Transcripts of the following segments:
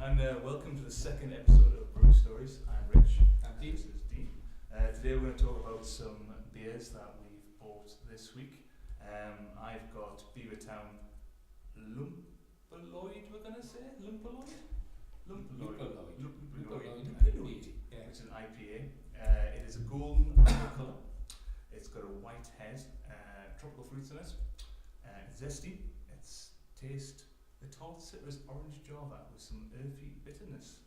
and welcome to the second episode of Brew Stories. I'm Rich. And Dean. This is Dean. Today we're going to talk about some beers that we've bought this week. I've got Beavertown Lupuloid, we're going to say? Lupuloid? Lupuloid. Yeah. Which is an IPA. It is a golden colour. It's got a white head, tropical fruits in it. It's zesty. It's the tart citrus orange java with some earthy bitterness.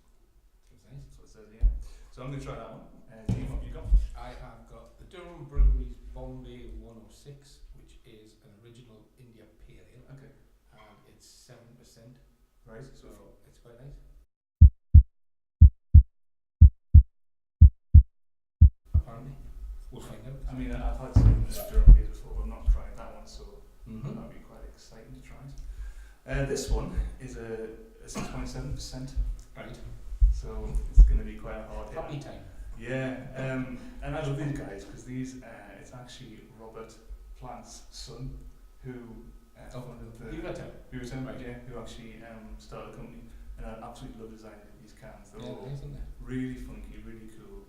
That's nice. That's what it says here. So I'm going to try that one. Dean, what have you got? I have got the Durham Brewery's Bombay 106, which is an original India Pale Ale. Okay. And it's 7%. Right. So it's quite nice. Apparently. We'll find out. I mean, I've had some Durham beers before, but I've not tried that one, so that'll be quite exciting to try it. This one is a 6.7%. Right. So it's going to be quite a hard hit. Happy time. Yeah, and I love these guys because it's actually Robert Plant's son who one of the Beavertown. right, yeah, who actually started the company, and I absolutely love designing these cans. They're all Nice, isn't it? really funky, really cool.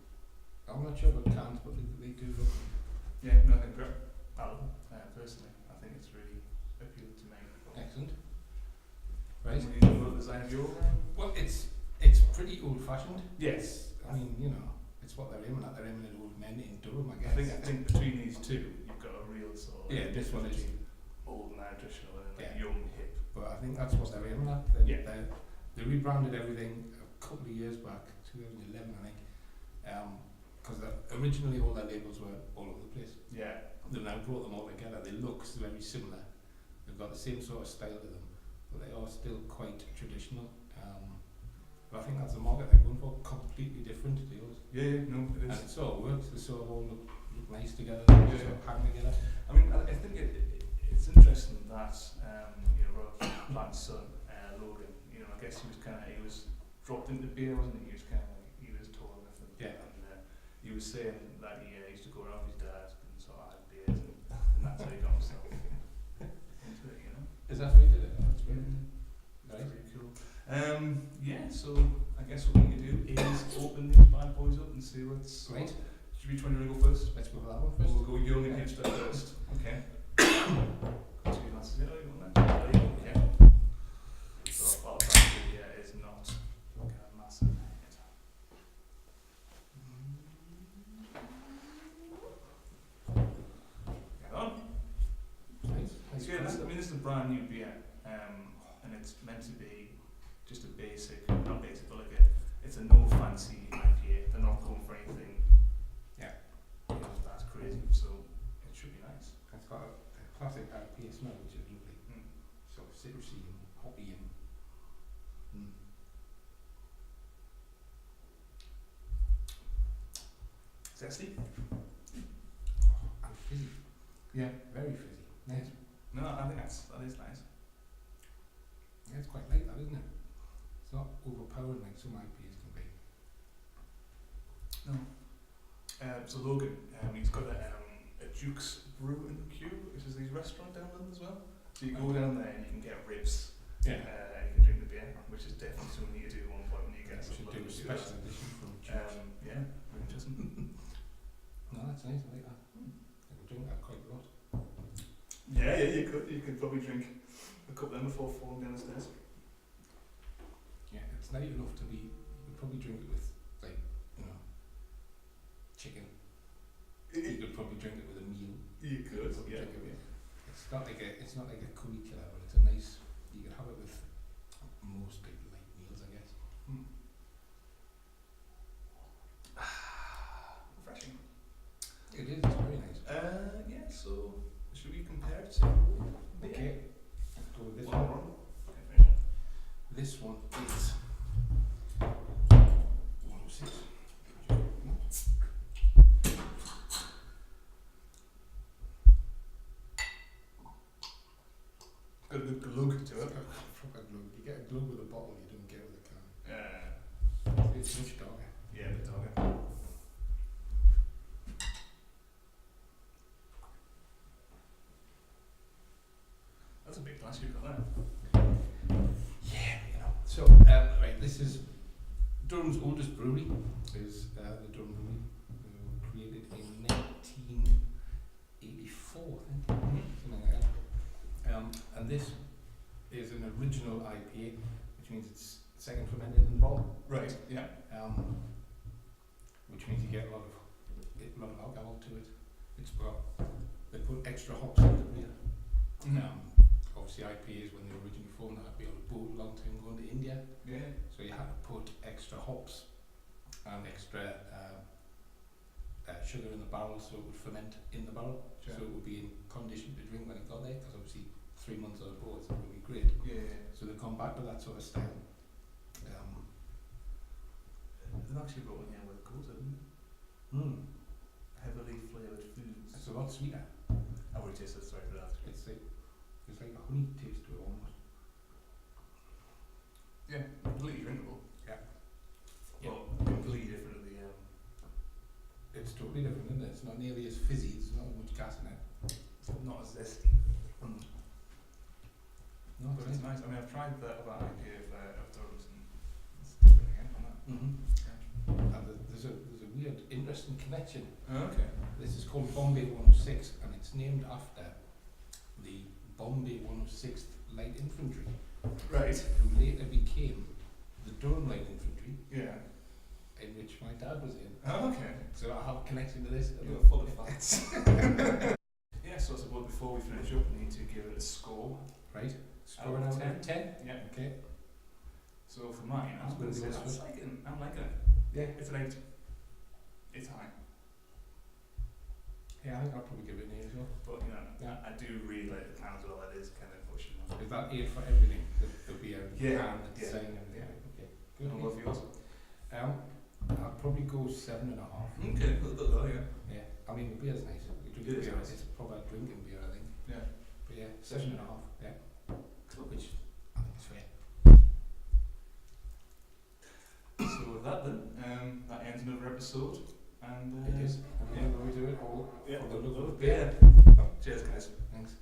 I'm not sure about cans, but they do look. Yeah, no, I think great. I love them personally. I think it's really appealed to me. Excellent. Right. What do you know about the design of your? Well, it's pretty old-fashioned. Yes. I mean, it's what they're aiming at. They're aiming at old men in Durham, I I guess. think between these two, you've got a real sort of This one is. old and traditional and Yeah. young hip. But I think that's what they're aiming at. They rebranded everything a couple of years back, 2011, I think. Because originally all their labels were all over the place. Yeah. They've now brought them all together. They look very similar. They've got the same sort of style to them, but they are still quite traditional. But I think that's the market they're going for, completely different deals. Yeah, no, it And is. it sort of works. They sort of all look nice together. Yeah. They sort of hang together. I mean, I think it's interesting that Robert Plant's son, Logan, I guess he was dropped into beer, wasn't he? He was tall enough, and he was saying that he used to go around with his dad and sort of had beers, and that's how he got himself into it, Is that how you did it? Oh, that's great. That's Right. pretty cool. So I guess what we can do is open these bad boys up and see what's. Great. Should we try to go first? Let's go for that one first. We'll go young and hipster first. Okay. Got two glasses here, you want that? Yeah. So our brand here is not a massive hit. Get on. Nice. So yeah, this is a brand new beer, and it's meant to be just a basic, not basic, but it's a no fancy IPA. They're not going for anything. That's crazy. So it should be nice. It's got a classic IPA smell, which is lovely. Sort of citrusy and hoppy and. Zesty? And fizzy. Yeah. Very fizzy. Nice. No, I think that is nice. Yeah, it's quite light, that, isn't it? It's not overpowering like some IPAs can be. No. So Logan, he's got a Duke's Brew and Q, which is his restaurant down London as well. So you go down there and you can get ribs. Yeah. You can drink the beer, which is definitely something you do at one point when you get We should do a special edition from Chaps. Yeah, very interesting. No, that's nice, I like that. I could drink that quite a lot. Yeah, you could. You could probably drink a couple of them before falling down the stairs. Yeah, it's light enough to be, you could probably drink it with, like, chicken. You could probably drink it with a meal. You could, yeah. It's not like a coolie killer, but it's a nice, you could have it with most people like meals, I guess. Refreshing. It is, it's very nice. Yeah, so should we compare it to Okay, let's go with this one? one. Okay, This one is 106. got a good glug to it. Proper glug. You get a glug with a bottle, you don't get it with a can. Yeah. It's much darker. Yeah, the dog. That's a big glass you've got there. Yeah, So, Right, this is Durham's oldest brewery. Is the Durham Brewery, created in 1984, I think, something like that. And this is an original IPA, which means it's second fermented in the bottle. Right. Yeah. Which means you get a lot of alcohol to it. They put extra hops in the beer. Obviously IPAs, when they originally formed, they had to be on a boat long time going to India. Yeah. So you had to put extra hops and extra sugar in the barrel so it would ferment in the barrel. Sure. So it would be in condition to drink when it got there, because obviously 3 months on a boat is really great. Yeah. So they've gone back to that sort of style. They've actually brought in here with goat, haven't they? Heavily flavoured foods. It's a lot sweeter. I would taste it straight for that. It's like a honey taste to it almost. Yeah, completely drinkable. Yeah. Well, completely different to the It's totally different, isn't it? It's not nearly as fizzy, there's not as much gas in it. it's not as zesty. No, But it's nice. I mean, I've tried that IPA of Durham's and it's different again on that. And there's a weird, interesting connection. Oh, okay. This is called Bombay 106, and it's named after the Bombay 106th Light Infantry, Right. who later became the Durham Light Infantry, Yeah. in which my dad was in. Oh, okay. So I have a connection to this. You're full of facts. Yeah, so I suppose before we finish up, we need to give it a score. Right. Score Out out of of 10. Yeah. Okay. So for mine, I'm going to say that's like it. I'm liking it. Yeah. It's an 8. It's high. Yeah, I think I'll probably give it an 8 as well. But, you know, Yeah. I do really like the can as well. It is kind of pushing on. Is that 8 for everything? The beer, Yeah. and the design and everything? Yeah. Okay. Good. And what for yours? I'll probably go 7.5. Okay, a little bit low, yeah. Yeah. I mean, the beer's nice. We drink It is beer. nice. It's a proper drinking beer, I think. Yeah. But yeah, 7.5. Yeah. Which I think is fair. So with that then, that ends another episode. And It is. And yeah. we do it all Yeah. for the love of Yeah. beer. Cheers, guys. Thanks.